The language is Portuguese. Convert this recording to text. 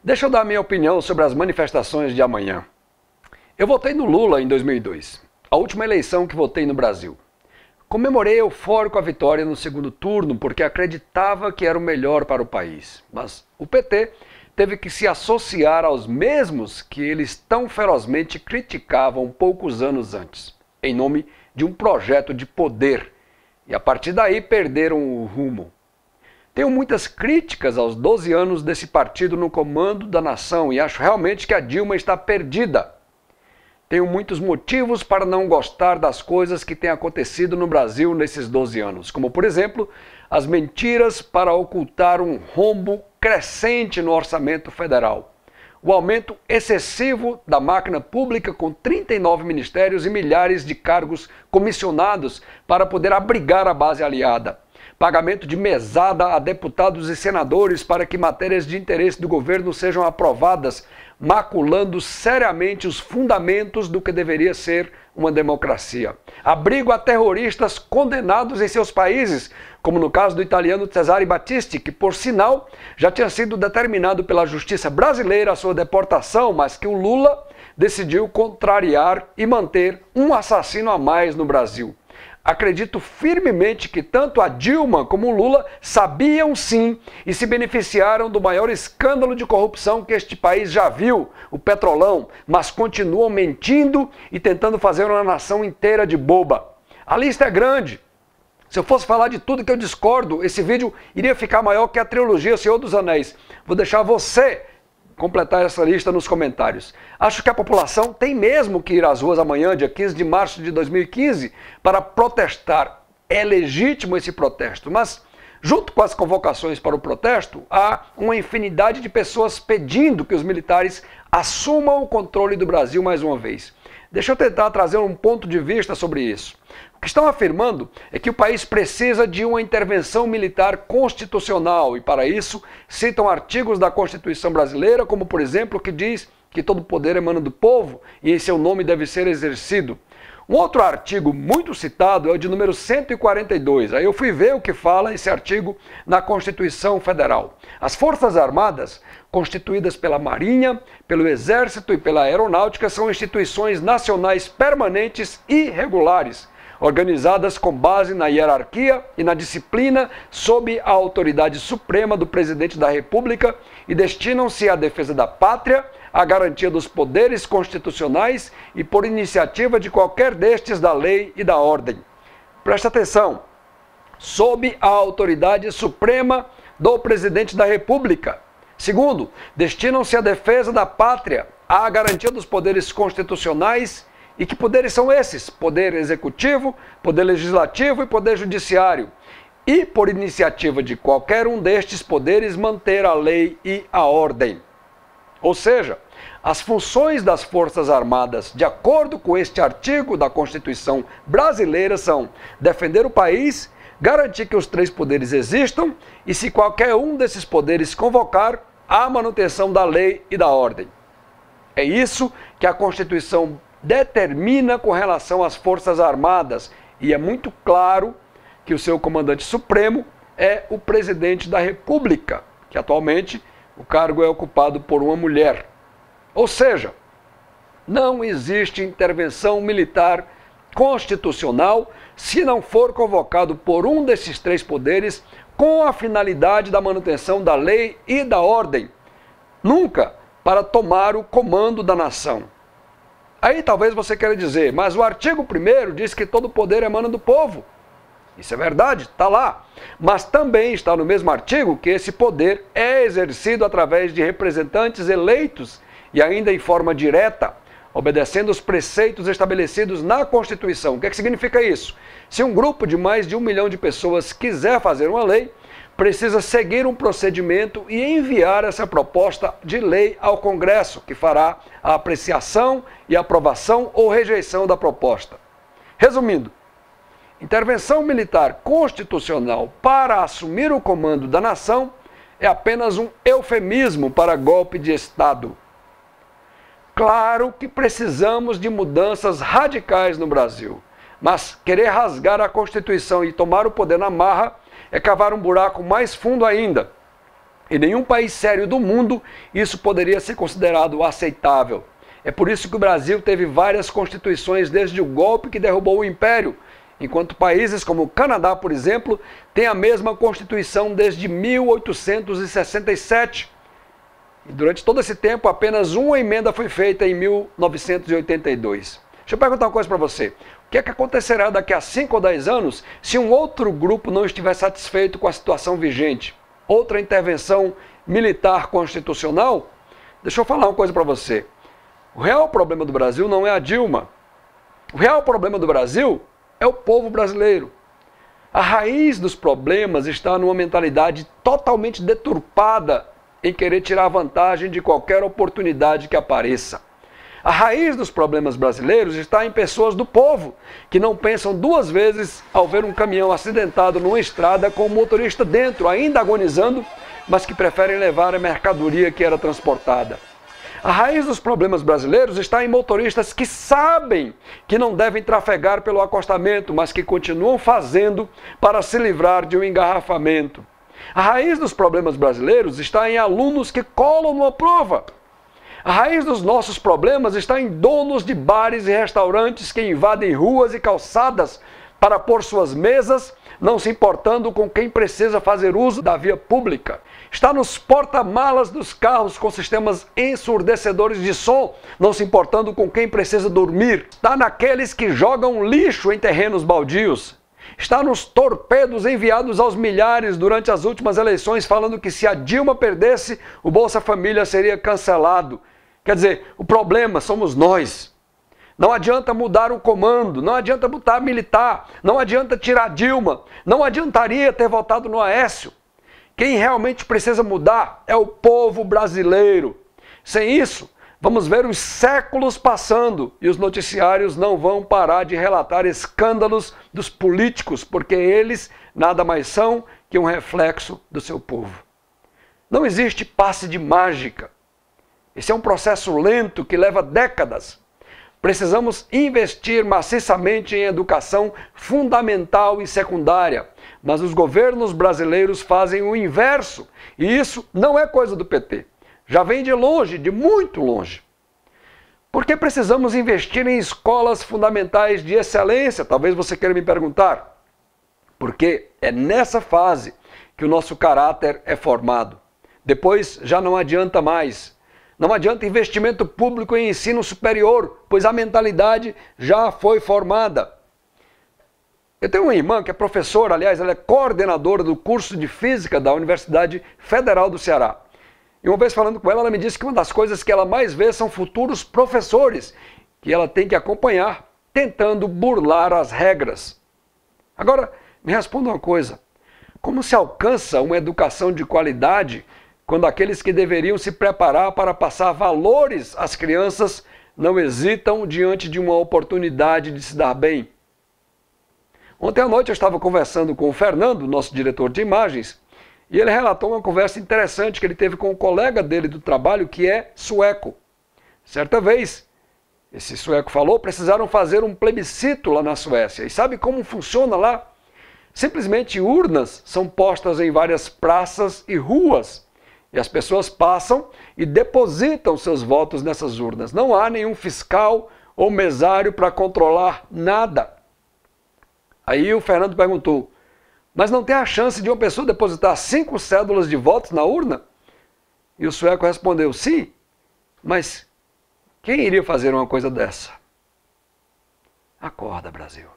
Deixa eu dar minha opinião sobre as manifestações de amanhã. Eu votei no Lula em 2002, a última eleição que votei no Brasil. Comemorei eufórico a vitória no segundo turno porque acreditava que era o melhor para o país. Mas o PT teve que se associar aos mesmos que eles tão ferozmente criticavam poucos anos antes, em nome de um projeto de poder. E a partir daí perderam o rumo. Tenho muitas críticas aos 12 anos desse partido no comando da nação e acho realmente que a Dilma está perdida. Tenho muitos motivos para não gostar das coisas que têm acontecido no Brasil nesses 12 anos, como, por exemplo, as mentiras para ocultar um rombo crescente no orçamento federal, o aumento excessivo da máquina pública com 39 ministérios e milhares de cargos comissionados para poder abrigar a base aliada, pagamento de mesada a deputados e senadores para que matérias de interesse do governo sejam aprovadas, maculando seriamente os fundamentos do que deveria ser uma democracia. Abrigo a terroristas condenados em seus países, como no caso do italiano Cesare Battisti, que, por sinal, já tinha sido determinado pela justiça brasileira a sua deportação, mas que o Lula decidiu contrariar e manter um assassino a mais no Brasil. Acredito firmemente que tanto a Dilma como o Lula sabiam sim e se beneficiaram do maior escândalo de corrupção que este país já viu, o Petrolão, mas continuam mentindo e tentando fazer uma nação inteira de boba. A lista é grande. Se eu fosse falar de tudo que eu discordo, esse vídeo iria ficar maior que a trilogia Senhor dos Anéis. Vou deixar você completar essa lista nos comentários. Acho que a população tem mesmo que ir às ruas amanhã, dia 15 de março de 2015, para protestar. É legítimo esse protesto, mas junto com as convocações para o protesto, há uma infinidade de pessoas pedindo que os militares assumam o controle do Brasil mais uma vez. Deixa eu tentar trazer um ponto de vista sobre isso. O que estão afirmando é que o país precisa de uma intervenção militar constitucional e, para isso, citam artigos da Constituição brasileira, como, por exemplo, que diz que todo poder emana do povo e em seu nome deve ser exercido. Um outro artigo muito citado é o de número 142. Aí eu fui ver o que fala esse artigo na Constituição Federal. As Forças Armadas, constituídas pela Marinha, pelo Exército e pela Aeronáutica, são instituições nacionais permanentes e regulares, organizadas com base na hierarquia e na disciplina sob a autoridade suprema do Presidente da República e destinam-se à defesa da pátria, à garantia dos poderes constitucionais e por iniciativa de qualquer destes da lei e da ordem. Presta atenção, sob a autoridade suprema do Presidente da República. Segundo, destinam-se à defesa da pátria, à garantia dos poderes constitucionais. E que poderes são esses? Poder executivo, poder legislativo e poder judiciário. E, por iniciativa de qualquer um destes poderes, manter a lei e a ordem. Ou seja, as funções das Forças Armadas, de acordo com este artigo da Constituição brasileira, são defender o país, garantir que os três poderes existam e, se qualquer um desses poderes convocar, a manutenção da lei e da ordem. É isso que a Constituição determina com relação às Forças Armadas, e é muito claro que o seu comandante supremo é o Presidente da República, que atualmente o cargo é ocupado por uma mulher. Ou seja, não existe intervenção militar constitucional se não for convocado por um desses três poderes com a finalidade da manutenção da lei e da ordem, nunca para tomar o comando da nação. Aí talvez você queira dizer, mas o artigo 1º diz que todo poder emana do povo. Isso é verdade, está lá. Mas também está no mesmo artigo que esse poder é exercido através de representantes eleitos e ainda em forma direta, obedecendo os preceitos estabelecidos na Constituição. O que significa isso? Se um grupo de mais de 1 milhão de pessoas quiser fazer uma lei, precisa seguir um procedimento e enviar essa proposta de lei ao Congresso, que fará a apreciação e aprovação ou rejeição da proposta. Resumindo, intervenção militar constitucional para assumir o comando da nação é apenas um eufemismo para golpe de Estado. Claro que precisamos de mudanças radicais no Brasil, mas querer rasgar a Constituição e tomar o poder na marra é cavar um buraco mais fundo ainda. Em nenhum país sério do mundo isso poderia ser considerado aceitável. É por isso que o Brasil teve várias constituições desde o golpe que derrubou o Império, enquanto países como o Canadá, por exemplo, têm a mesma Constituição desde 1867. E durante todo esse tempo, apenas uma emenda foi feita em 1982. Deixa eu perguntar uma coisa para você. O que é que acontecerá daqui a 5 ou 10 anos se um outro grupo não estiver satisfeito com a situação vigente? Outra intervenção militar constitucional? Deixa eu falar uma coisa para você. O real problema do Brasil não é a Dilma. O real problema do Brasil é o povo brasileiro. A raiz dos problemas está numa mentalidade totalmente deturpada em querer tirar vantagem de qualquer oportunidade que apareça. A raiz dos problemas brasileiros está em pessoas do povo, que não pensam duas vezes ao ver um caminhão acidentado numa estrada com o motorista dentro, ainda agonizando, mas que preferem levar a mercadoria que era transportada. A raiz dos problemas brasileiros está em motoristas que sabem que não devem trafegar pelo acostamento, mas que continuam fazendo para se livrar de um engarrafamento. A raiz dos problemas brasileiros está em alunos que colam numa prova. A raiz dos nossos problemas está em donos de bares e restaurantes que invadem ruas e calçadas para pôr suas mesas, não se importando com quem precisa fazer uso da via pública. Está nos porta-malas dos carros com sistemas ensurdecedores de som, não se importando com quem precisa dormir. Está naqueles que jogam lixo em terrenos baldios. Está nos torpedos enviados aos milhares durante as últimas eleições, falando que se a Dilma perdesse, o Bolsa Família seria cancelado. Quer dizer, o problema somos nós. Não adianta mudar o comando, não adianta botar militar, não adianta tirar Dilma, não adiantaria ter votado no Aécio. Quem realmente precisa mudar é o povo brasileiro. Sem isso, vamos ver os séculos passando e os noticiários não vão parar de relatar escândalos dos políticos, porque eles nada mais são que um reflexo do seu povo. Não existe passe de mágica. Esse é um processo lento que leva décadas. Precisamos investir maciçamente em educação fundamental e secundária, mas os governos brasileiros fazem o inverso, e isso não é coisa do PT. Já vem de longe, de muito longe. Por que precisamos investir em escolas fundamentais de excelência? Talvez você queira me perguntar. Porque é nessa fase que o nosso caráter é formado. Depois já não adianta mais. Não adianta investimento público em ensino superior, pois a mentalidade já foi formada. Eu tenho uma irmã que é professora, aliás, ela é coordenadora do curso de Física da Universidade Federal do Ceará. E uma vez falando com ela, ela me disse que uma das coisas que ela mais vê são futuros professores, que ela tem que acompanhar, tentando burlar as regras. Agora, me responda uma coisa. Como se alcança uma educação de qualidade quando aqueles que deveriam se preparar para passar valores às crianças não hesitam diante de uma oportunidade de se dar bem? Ontem à noite eu estava conversando com o Fernando, nosso diretor de imagens, e ele relatou uma conversa interessante que ele teve com um colega dele do trabalho que é sueco. Certa vez, esse sueco falou, precisaram fazer um plebiscito lá na Suécia. E sabe como funciona lá? Simplesmente urnas são postas em várias praças e ruas. E as pessoas passam e depositam seus votos nessas urnas. Não há nenhum fiscal ou mesário para controlar nada. Aí o Fernando perguntou, mas não tem a chance de uma pessoa depositar 5 cédulas de votos na urna? E o sueco respondeu, sim, mas quem iria fazer uma coisa dessa? Acorda, Brasil.